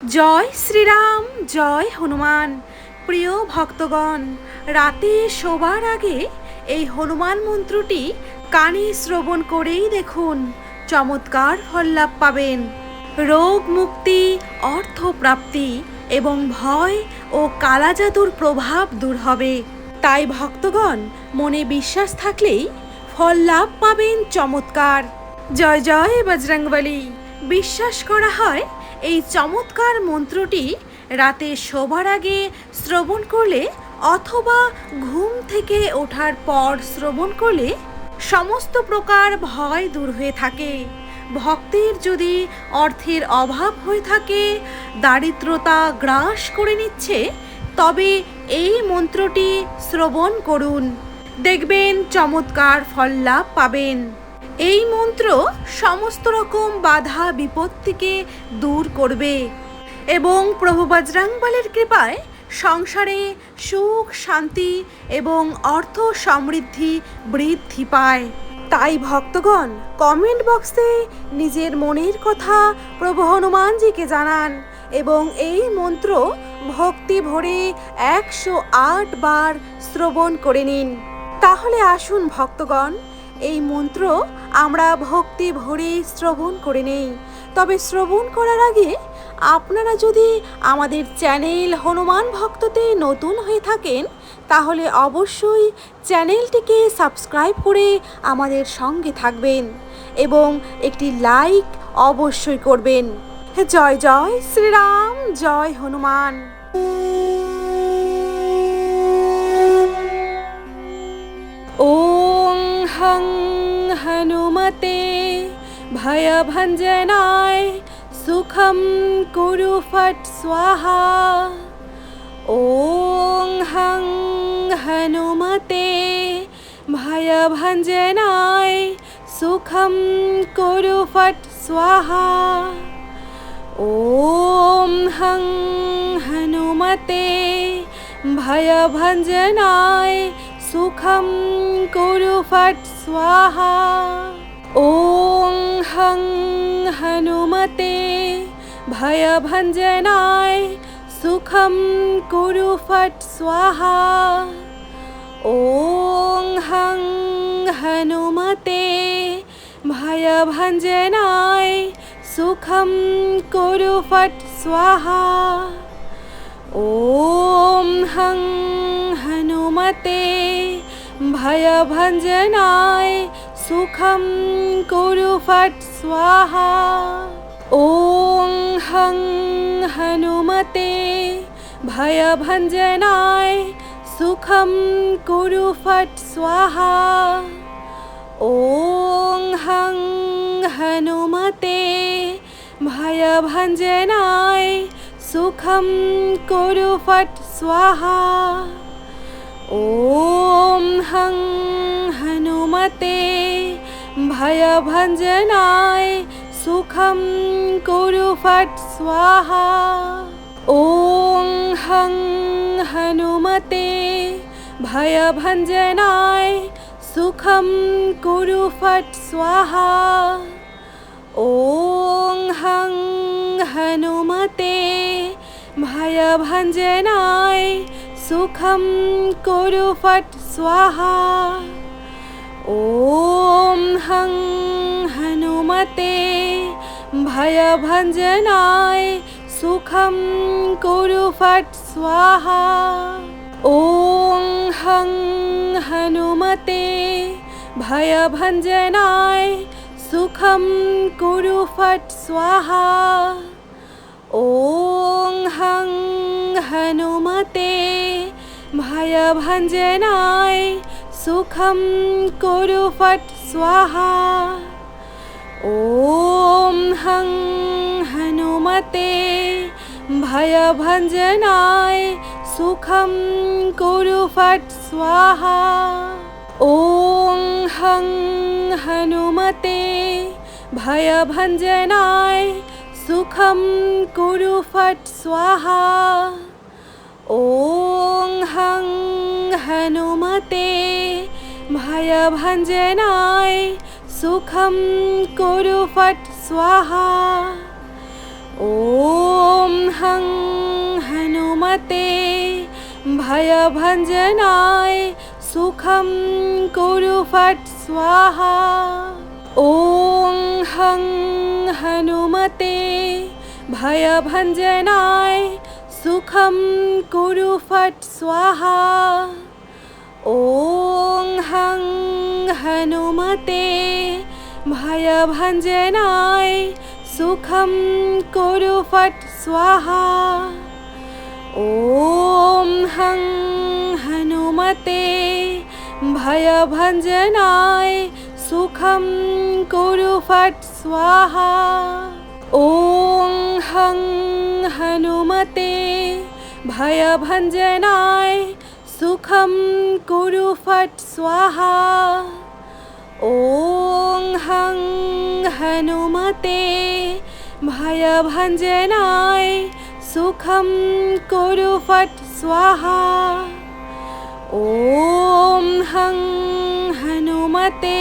জয় শ্রীরাম, জয় হনুমান। প্রিয় ভক্তগণ, রাতে শোবার আগে এই হনুমান মন্ত্রটি কানে শ্রবণ করেই দেখুন, চমৎকার ফল লাভ পাবেন। রোগ মুক্তি, অর্থ প্রাপ্তি এবং ভয় ও কালাজাদুর প্রভাব দূর হবে। তাই ভক্তগণ, মনে বিশ্বাস থাকলেই ফল লাভ পাবেন চমৎকার। জয় জয় বজরংবলী। বিশ্বাস করা হয় এই চমৎকার মন্ত্রটি রাতে শোবার আগে শ্রবণ করলে অথবা ঘুম থেকে ওঠার পর শ্রবণ করলে সমস্ত প্রকার ভয় দূর হয়ে থাকে। ভক্তের যদি অর্থের অভাব হয়ে থাকে, দারিদ্রতা গ্রাস করে নিচ্ছে, তবে এই মন্ত্রটি শ্রবণ করুন, দেখবেন চমৎকার ফল লাভ পাবেন। এই মন্ত্র সমস্ত রকম বাধা বিপত্তিকে দূর করবে এবং প্রভু বজরংবলীর কৃপায় সংসারে সুখ শান্তি এবং অর্থ সমৃদ্ধি বৃদ্ধি পায়। তাই ভক্তগণ, কমেন্ট বক্সে নিজের মনের কথা প্রভু হনুমানজিকে জানান এবং এই মন্ত্র ভক্তি ভরে 108 বার শ্রবণ করে নিন। তাহলে আসুন ভক্তগণ, এই মন্ত্র আমরা ভক্তি ভরে শ্রবণ করে নেই। তবে শ্রবণ করার আগে আপনারা যদি আমাদের চ্যানেল হনুমান ভক্ততে নতুন হয়ে থাকেন, তাহলে অবশ্যই চ্যানেলটিকে সাবস্ক্রাইব করে আমাদের সঙ্গে থাকবেন এবং একটি লাইক অবশ্যই করবেন। জয় জয় শ্রীরাম, জয় হনুমান। ওং হং হনুমতে ভয়ভঞ্জনায় সুখম কুরু ফট স্বাহা। ওং হং হনুমতে ভয়ভঞ্জনায় সুখম কুরু ফট স্বাহা। ওম হং হনুমতে ভয়ভঞ্জনায় সুখম কুরু ফট স্বাহা। ওং হং হনুমতে ভয়ভঞ্জনায় সুখম কুরু ফট স্বাহা। ওং হং হনুমতে ভয়ভঞ্জনায় সুখম কুরু ফট স্বাহা। ওম হং হনুমতে ভয়ভঞ্জনায় সুখম কুরু ফট স্বাহা। ওং হং হনুমতে ভয়ভঞ্জনায় সুখম কুরু ফট স্বাহা। ওং হং হনুমতে ভয়ভঞ্জনায় সুখম কুরু ফট স্বাহা। ওম হং হনুমতে ভয়ভঞ্জনায় সুখম কুরু ফট স্বাহা। ওং হং হনুমতে ভয়ভঞ্জনায় সুখম কুরু ফট স্বাহা। ওং হং হনুমতে ভয়ভঞ্জনায় সুখম কুরু ফট স্বাহা। ওম হং হনুমতে ভয়ভঞ্জনায় সুখম কুরু ফট স্বাহা। ওং হং হনুমতে ভয়ভঞ্জনায় সুখম কুরু ফট স্বাহা। ওং হং হনুমতে ভয়ভঞ্জনায় সুখম কুরু ফট স্বাহা। ওম হং হনুমতে ভয়ভঞ্জনায় সুখম কুরু ফট স্বাহা। ওং হং হনুমতে ভয়ভঞ্জনায় সুখম কুরু ফট স্বাহা। ওং হং হনুমতে ভয়ভঞ্জনায় সুখম কুরু ফট স্বাহা। ॐ हं हनुमते भयभञ्जनाय सुखं कुरु फट् स्वाहा। ॐ हं हनुमते भयभञ्जनाय सुखं कुरु फट् स्वाहा। ॐ हं हनुमते भयभञ्जनाय सुखं कुरु फट् स्वाहा। ॐ हं हनुमते भयभञ्जनाय सुखं कुरु फट् स्वाहा। ॐ हं हनुमते भयभञ्जनाय सुखं कुरु फट् स्वाहा। ॐ हं हनुमते भयभञ्जनाय सुखं कुरु फट् स्वाहा। ॐ हं हनुमते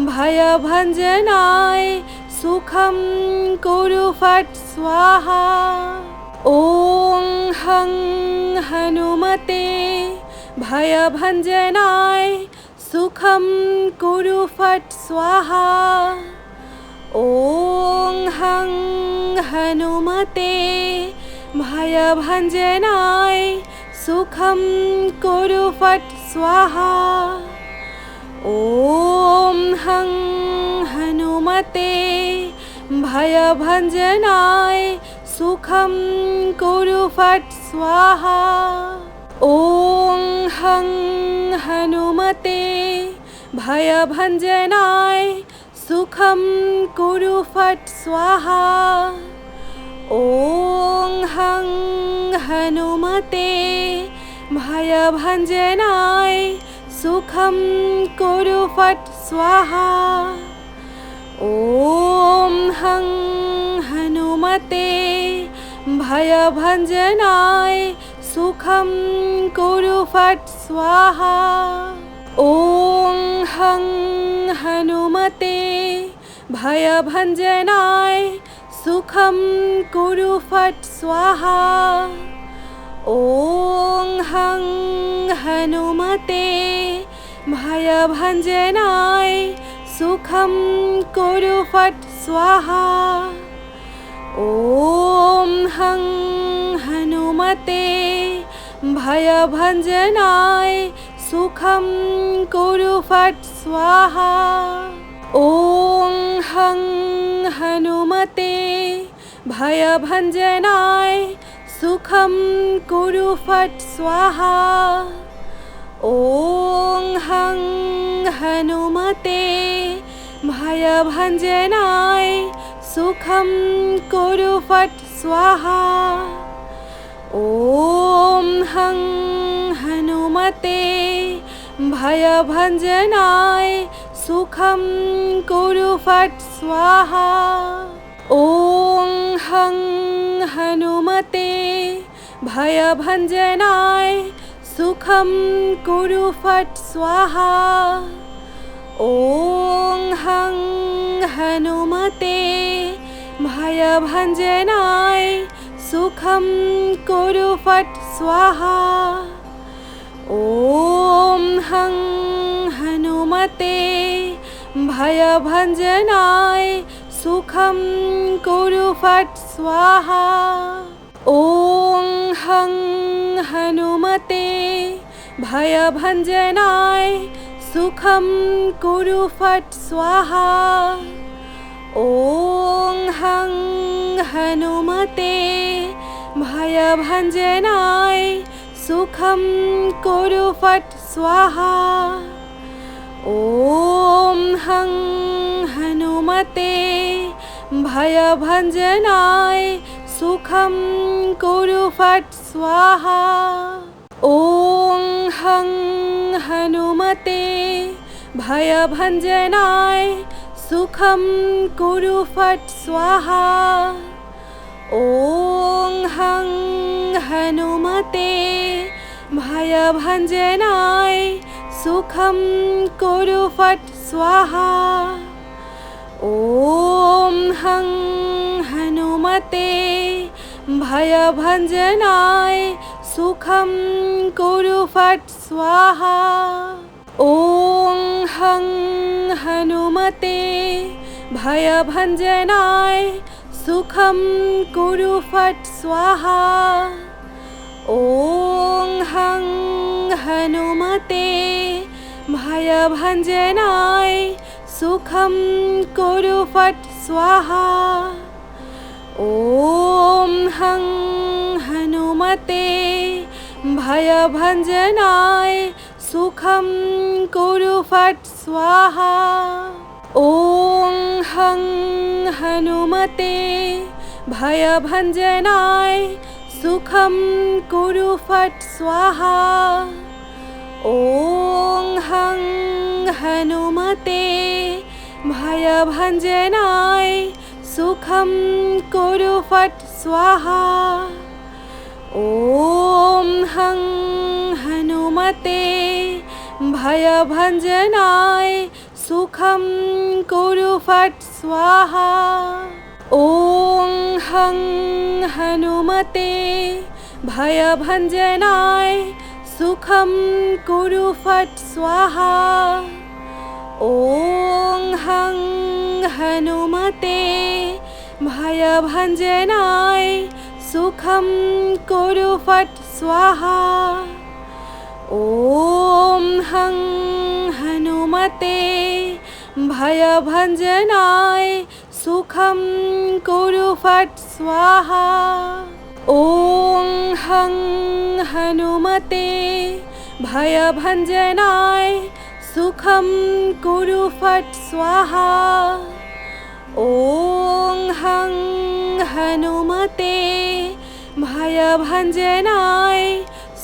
भयभञ्जनाय सुखं कुरु फट् स्वाहा। ॐ हं हनुमते भयभञ्जनाय सुखं कुरु फट् स्वाहा। ॐ हं हनुमते भयभञ्जनाय सुखं कुरु फट् स्वाहा। ॐ हं हनुमते भयभञ्जनाय सुखं कुरु फट् स्वाहा। ॐ हं हनुमते भयभञ्जनाय सुखं कुरु फट् स्वाहा। ॐ हं हनुमते भयभञ्जनाय सुखं कुरु फट् स्वाहा। ॐ हं हनुमते भयभञ्जनाय सुखं कुरु फट् स्वाहा। ॐ हं हनुमते भयभञ्जनाय सुखं कुरु फट् स्वाहा। ॐ हं हनुमते भयभञ्जनाय सुखं कुरु फट् स्वाहा। ॐ हं हनुमते भयभञ्जनाय सुखं कुरु फट् स्वाहा। ॐ हं हनुमते भयभञ्जनाय सुखं कुरु फट् स्वाहा। ॐ हं हनुमते भयभञ्जनाय सुखं कुरु फट् स्वाहा। ॐ हं हनुमते भयभञ्जनाय सुखं कुरु फट् स्वाहा। ॐ हं हनुमते भयभञ्जनाय सुखं कुरु फट् स्वाहा। ॐ हं हनुमते भयभञ्जनाय सुखं कुरु फट् स्वाहा। ॐ हं हनुमते भयभञ्जनाय सुखं कुरु फट् स्वाहा। ॐ हं हनुमते भयभञ्जनाय सुखं कुरु फट् स्वाहा। ॐ हं हनुमते भयभञ्जनाय सुखं कुरु फट् स्वाहा। ॐ हं हनुमते भयभञ्जनाय सुखं कुरु फट् स्वाहा। ॐ हं हनुमते भयभञ्जनाय सुखं कुरु फट् स्वाहा। ॐ हं हनुमते भयभञ्जनाय सुखं कुरु फट् स्वाहा। ॐ हं हनुमते भयभञ्जनाय सुखं कुरु फट् स्वाहा। ॐ हं हनुमते भयभञ्जनाय सुखं कुरु फट् स्वाहा। ॐ हं हनुमते भयभञ्जनाय सुखं कुरु फट् स्वाहा। ॐ हं हनुमते भयभञ्जनाय सुखं कुरु फट् स्वाहा। ॐ हं हनुमते भयभञ्जनाय सुखं कुरु फट् स्वाहा। ॐ हं हनुमते भयभञ्जनाय सुखं कुरु फट् स्वाहा। ॐ हं हनुमते भयभञ्जनाय सुखं कुरु फट् स्वाहा। ॐ हं हनुमते भयभञ्जनाय सुखं कुरु फट् स्वाहा। ॐ हं हनुमते भयभञ्जनाय सुखं कुरु फट् स्वाहा। ॐ हं हनुमते भयभञ्जनाय सुखं कुरु फट् स्वाहा। ॐ हं हनुमते भयभञ्जनाय सुखं कुरु फट् स्वाहा। ॐ हं हनुमते भयभञ्जनाय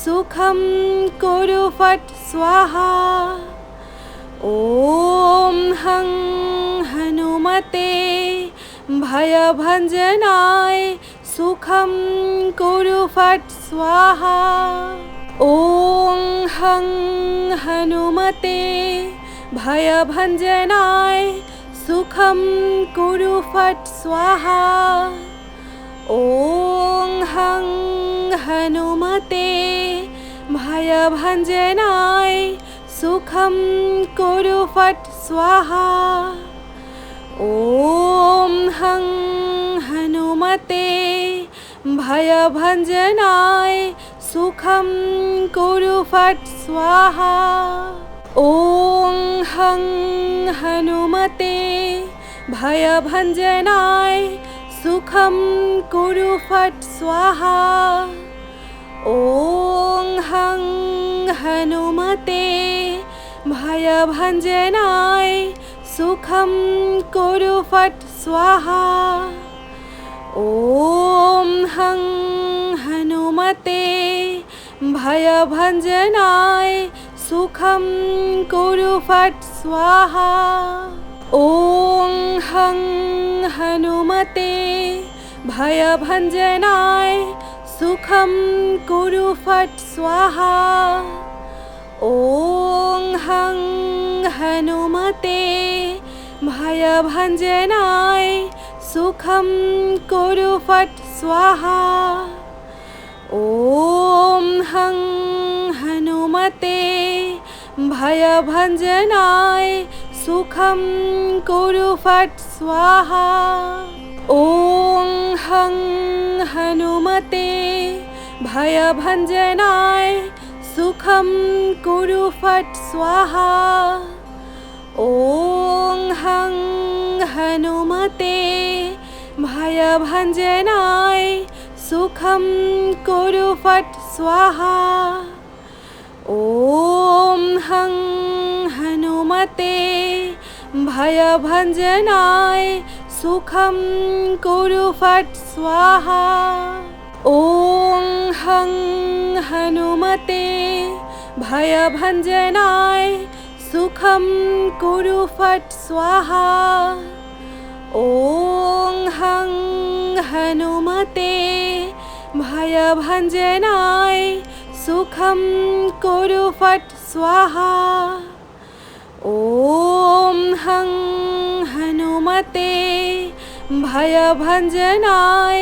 सुखं कुरु फट् स्वाहा। ॐ हं हनुमते भयभञ्जनाय सुखं कुरु फट् स्वाहा। ॐ हं हनुमते भयभञ्जनाय सुखं कुरु फट् स्वाहा। ॐ हं हनुमते भयभञ्जनाय सुखं कुरु फट् स्वाहा। ॐ हं हनुमते भयभञ्जनाय सुखं कुरु फट् स्वाहा। ॐ हं हनुमते भयभञ्जनाय सुखं कुरु फट् स्वाहा। ॐ हं हनुमते भयभञ्जनाय सुखं कुरु फट् स्वाहा। ॐ हं हनुमते भयभञ्जनाय सुखं कुरु फट् स्वाहा। ॐ हं हनुमते भयभञ्जनाय सुखं कुरु फट् स्वाहा। ॐ हं हनुमते भयभञ्जनाय सुखं कुरु फट् स्वाहा। ॐ हं हनुमते भयभञ्जनाय सुखं कुरु फट् स्वाहा। ॐ हं हनुमते भयभञ्जनाय सुखं कुरु फट् स्वाहा। ॐ हं हनुमते भयभञ्जनाय सुखं कुरु फट् स्वाहा। ॐ हं हनुमते भयभञ्जनाय सुखं कुरु फट् स्वाहा। ॐ हं हनुमते भयभञ्जनाय सुखं कुरु फट् स्वाहा। ॐ हं हनुमते भयभञ्जनाय सुखं कुरु फट् स्वाहा। ॐ हं हनुमते भयभञ्जनाय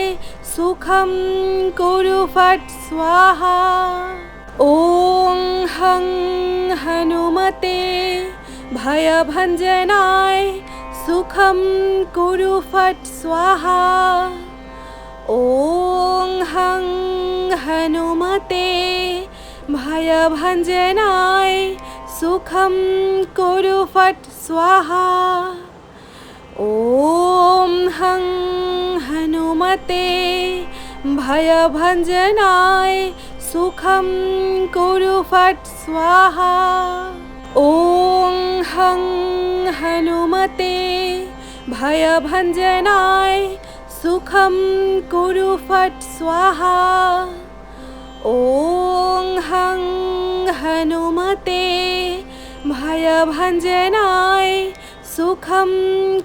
सुखं कुरु फट् स्वाहा। ॐ हं हनुमते भयभञ्जनाय सुखं कुरु फट् स्वाहा। ॐ हं हनुमते भयभञ्जनाय सुखं कुरु फट् स्वाहा। ॐ हं हनुमते भयभञ्जनाय सुखं कुरु फट् स्वाहा। ॐ हं हनुमते भयभञ्जनाय सुखं कुरु फट् स्वाहा। ॐ हं हनुमते भयभञ्जनाय सुखं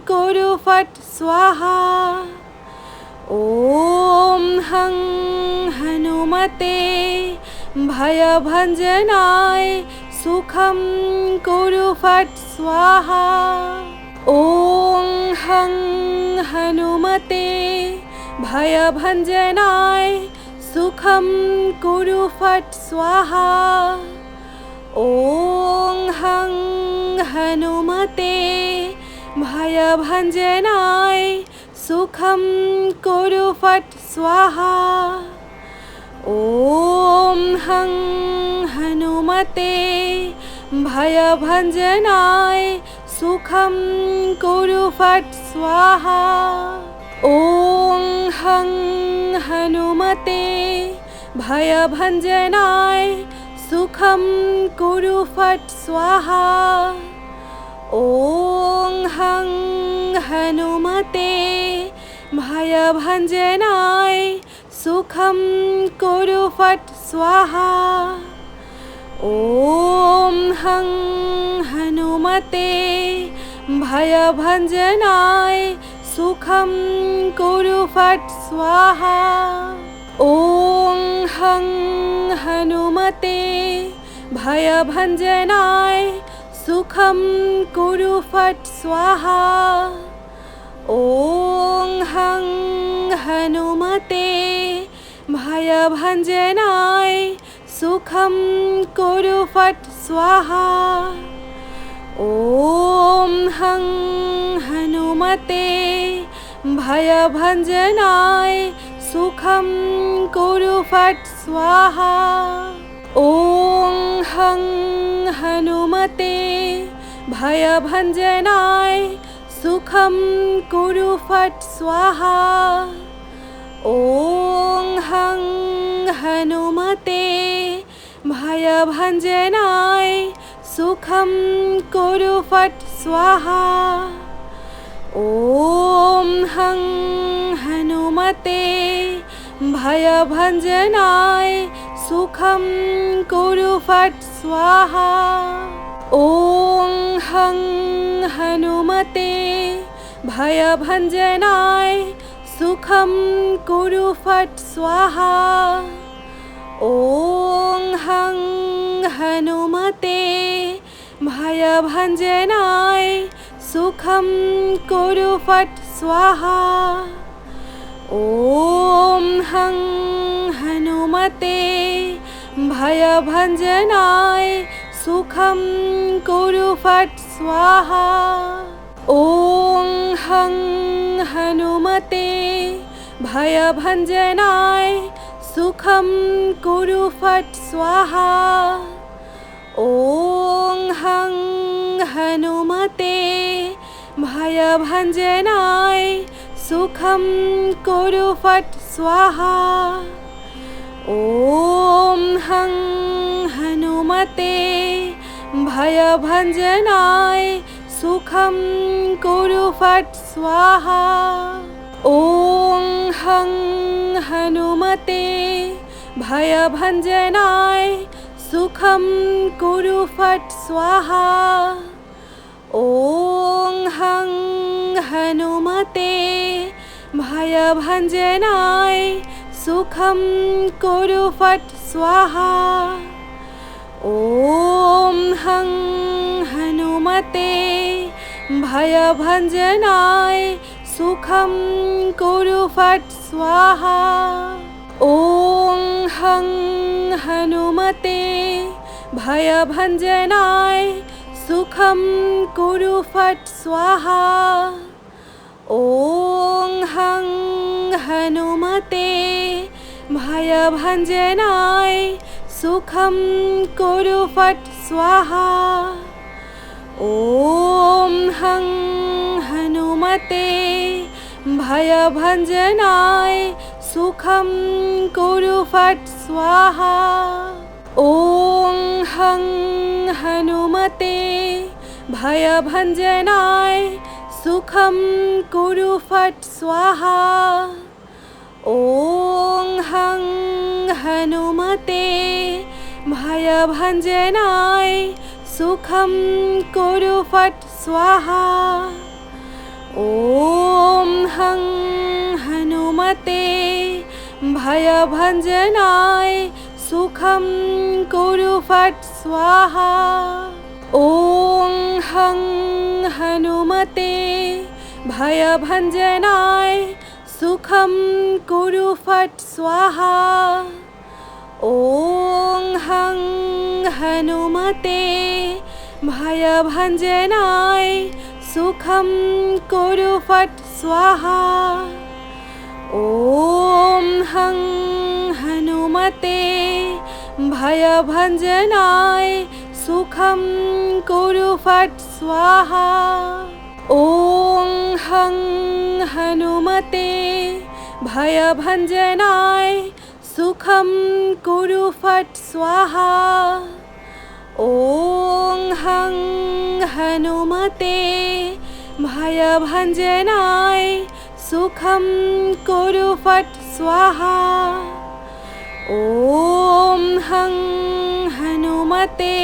कुरु फट् स्वाहा। ॐ हं हनुमते भयभञ्जनाय सुखं कुरु फट् स्वाहा। ॐ हं हनुमते भयभञ्जनाय सुखं कुरु फट् स्वाहा। ॐ हं हनुमते भयभञ्जनाय सुखं कुरु फट् स्वाहा। ॐ हं हनुमते भयभञ्जनाय सुखं कुरु फट् स्वाहा। ॐ हं हनुमते भयभञ्जनाय सुखं कुरु फट् स्वाहा। ॐ हं हनुमते भयभञ्जनाय सुखं कुरु फट् स्वाहा। ॐ हं हनुमते भयभञ्जनाय सुखं कुरु फट् स्वाहा। ॐ हं हनुमते भयभञ्जनाय सुखं कुरु फट् स्वाहा। ॐ हं हनुमते भयभञ्जनाय सुखं कुरु फट् स्वाहा। ॐ हं हनुमते भयभञ्जनाय सुखं कुरु फट् स्वाहा। ॐ हं हनुमते भयभञ्जनाय सुखं कुरु फट् स्वाहा। ॐ हं हनुमते भयभञ्जनाय सुखं कुरु फट् स्वाहा। ॐ हं हनुमते भयभञ्जनाय सुखं कुरु फट् स्वाहा। ॐ हं हनुमते भयभञ्जनाय सुखं कुरु फट् स्वाहा। ॐ हं हनुमते भयभञ्जनाय सुखं कुरु फट् स्वाहा। ॐ हं हनुमते भयभञ्जनाय सुखं कुरु फट् स्वाहा। ॐ हं हनुमते भयभञ्जनाय सुखं कुरु फट् स्वाहा। ॐ हं हनुमते भयभञ्जनाय सुखं कुरु फट् स्वाहा। ॐ हं हनुमते भयभञ्जनाय सुखं कुरु फट् स्वाहा। ॐ हं हनुमते भयभञ्जनाय सुखं कुरु फट् स्वाहा। ॐ हं हनुमते भयभञ्जनाय सुखं कुरु फट् स्वाहा। ॐ हं हनुमते भयभञ्जनाय सुखं कुरु फट् स्वाहा। ॐ हं हनुमते भयभञ्जनाय सुखं कुरु फट् स्वाहा। ॐ हं हनुमते भयभञ्जनाय सुखं कुरु फट् स्वाहा। ॐ हं हनुमते भयभञ्जनाय सुखं कुरु फट् स्वाहा। ॐ हं हनुमते भयभञ्जनाय सुखं कुरु फट् स्वाहा। ॐ हं हनुमते भयभञ्जनाय सुखं कुरु फट् स्वाहा। ॐ हं हनुमते भयभञ्जनाय सुखं कुरु फट् स्वाहा। ॐ हं हनुमते भयभञ्जनाय सुखं कुरु फट् स्वाहा। ॐ हं हनुमते भयभञ्जनाय सुखं कुरु फट् स्वाहा। ॐ हं हनुमते भयभञ्जनाय सुखं कुरु फट् स्वाहा। ॐ हं हनुमते भयभञ्जनाय सुखं कुरु फट् स्वाहा। ॐ हं हनुमते भयभञ्जनाय सुखं कुरु फट् स्वाहा। ॐ हं हनुमते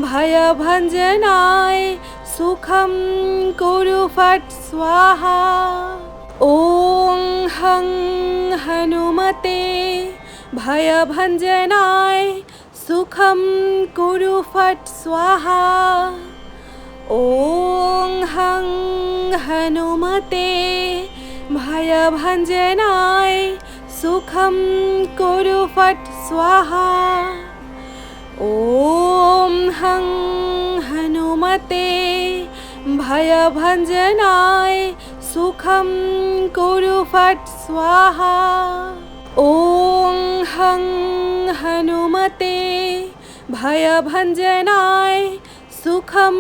भयभञ्जनाय सुखं कुरु फट् स्वाहा। ॐ हं हनुमते भयभञ्जनाय सुखं कुरु फट् स्वाहा। ॐ हं हनुमते भयभञ्जनाय सुखं कुरु फट् स्वाहा। ॐ हं हनुमते भयभञ्जनाय सुखं कुरु फट् स्वाहा। ॐ हं हनुमते भयभञ्जनाय सुखं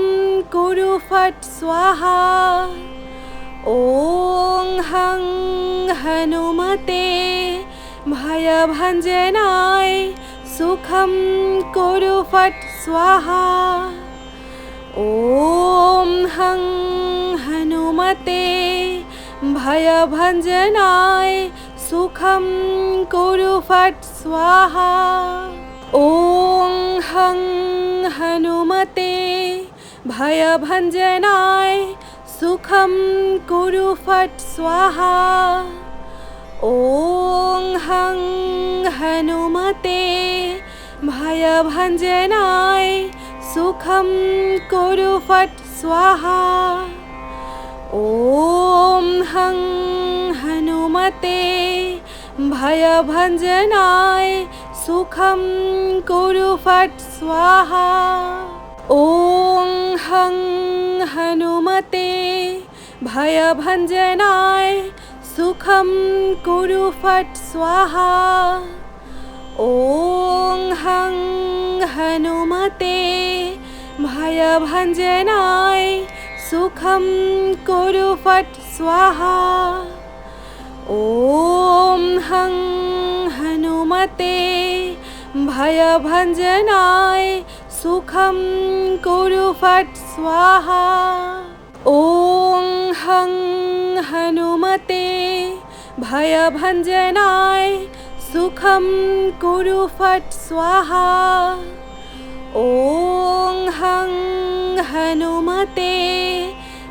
कुरु फट् स्वाहा। ॐ हं हनुमते भयभञ्जनाय सुखं कुरु फट् स्वाहा। ॐ हं हनुमते भयभञ्जनाय सुखं कुरु फट् स्वाहा। ॐ हं हनुमते भयभञ्जनाय सुखं कुरु फट् स्वाहा। ॐ हं हनुमते भयभञ्जनाय सुखं कुरु फट् स्वाहा। ॐ हं हनुमते भयभञ्जनाय सुखं कुरु फट् स्वाहा। ॐ हं हनुमते भयभञ्जनाय सुखं कुरु फट् स्वाहा। ॐ हं हनुमते भयभञ्जनाय सुखं कुरु फट् स्वाहा। ॐ हं हनुमते भयभञ्जनाय सुखं कुरु फट् स्वाहा। ॐ हं हनुमते भयभञ्जनाय सुखं कुरु फट् स्वाहा। ॐ हं हनुमते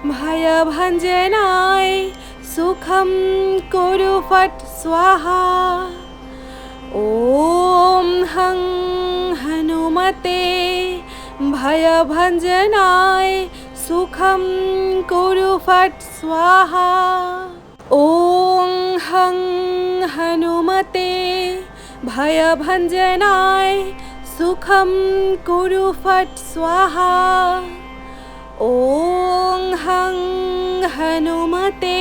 भयभञ्जनाय सुखं कुरु फट् स्वाहा। ॐ हं हनुमते भयभञ्जनाय सुखं कुरु फट् स्वाहा। ॐ हं हनुमते भयभञ्जनाय सुखं कुरु फट् स्वाहा। ॐ हं हनुमते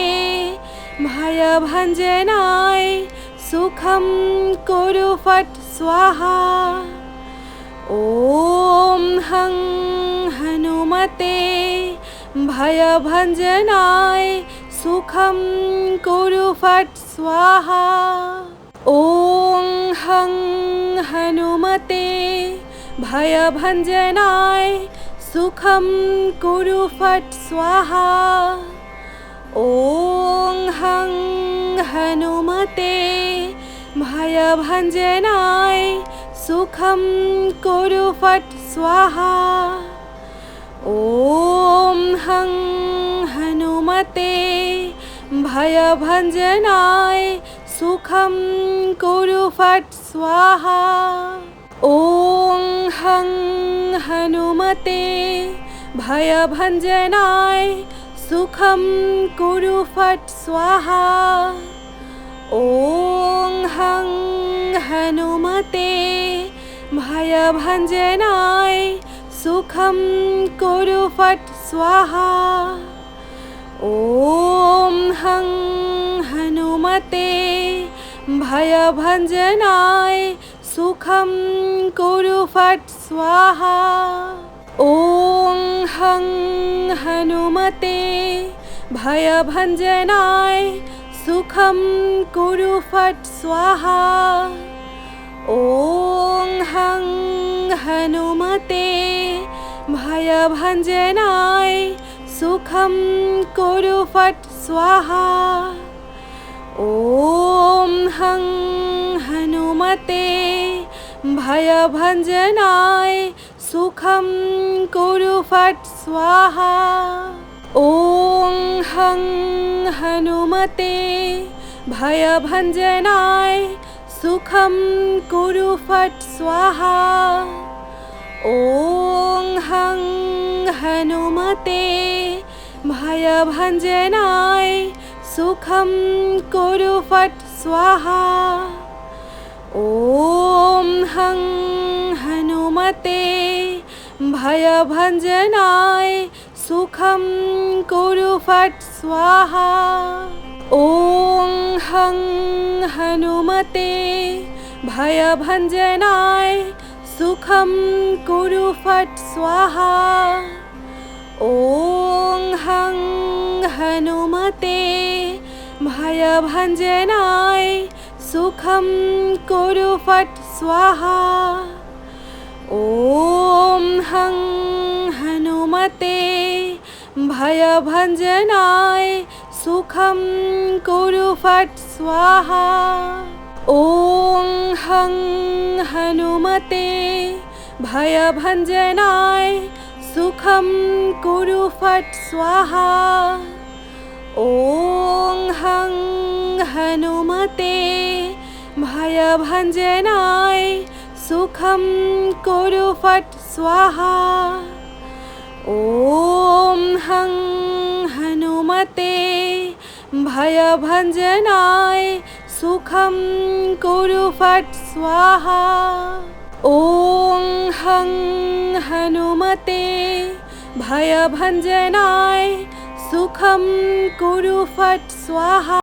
भयभञ्जनाय सुखं कुरु फट् स्वाहा। ॐ हं हनुमते भयभञ्जनाय सुखं कुरु फट् स्वाहा। ॐ हं हनुमते भयभञ्जनाय सुखं कुरु फट् स्वाहा। ॐ हं हनुमते भयभञ्जनाय सुखं कुरु फट् स्वाहा। ॐ हं हनुमते भयभञ्जनाय सुखं कुरु फट् स्वाहा। ॐ हं हनुमते भयभञ्जनाय सुखं कुरु फट् स्वाहा। ॐ हं हनुमते भयभञ्जनाय सुखं कुरु फट् स्वाहा। ॐ हं हनुमते भयभञ्जनाय सुखं कुरु फट् स्वाहा। ॐ हं हनुमते भयभञ्जनाय सुखं कुरु फट् स्वाहा। ॐ हं हनुमते भयभञ्जनाय सुखं कुरु फट् स्वाहा। ॐ हं हनुमते भयभञ्जनाय सुखं कुरु फट् स्वाहा। ॐ हं हनुमते भयभञ्जनाय सुखं कुरु फट् स्वाहा। ॐ हं हनुमते भयभञ्जनाय सुखं कुरु फट् स्वाहा। ॐ हं हनुमते भयभञ्जनाय सुखं कुरु फट् स्वाहा। ॐ हं हनुमते भयभञ्जनाय सुखं कुरु फट् स्वाहा। ॐ हं हनुमते भयभञ्जनाय सुखं कुरु फट् स्वाहा। ॐ हं हनुमते भयभञ्जनाय सुखं कुरु फट् स्वाहा। ॐ हं हनुमते भयभञ्जनाय सुखं कुरु फट् स्वाहा। ॐ हं हनुमते भयभञ्जनाय सुखं कुरु फट् स्वाहा। ॐ हं हनुमते भयभञ्जनाय सुखं कुरु फट् स्वाहा। ॐ हं हनुमते भयभञ्जनाय सुखं कुरु फट् स्वाहा।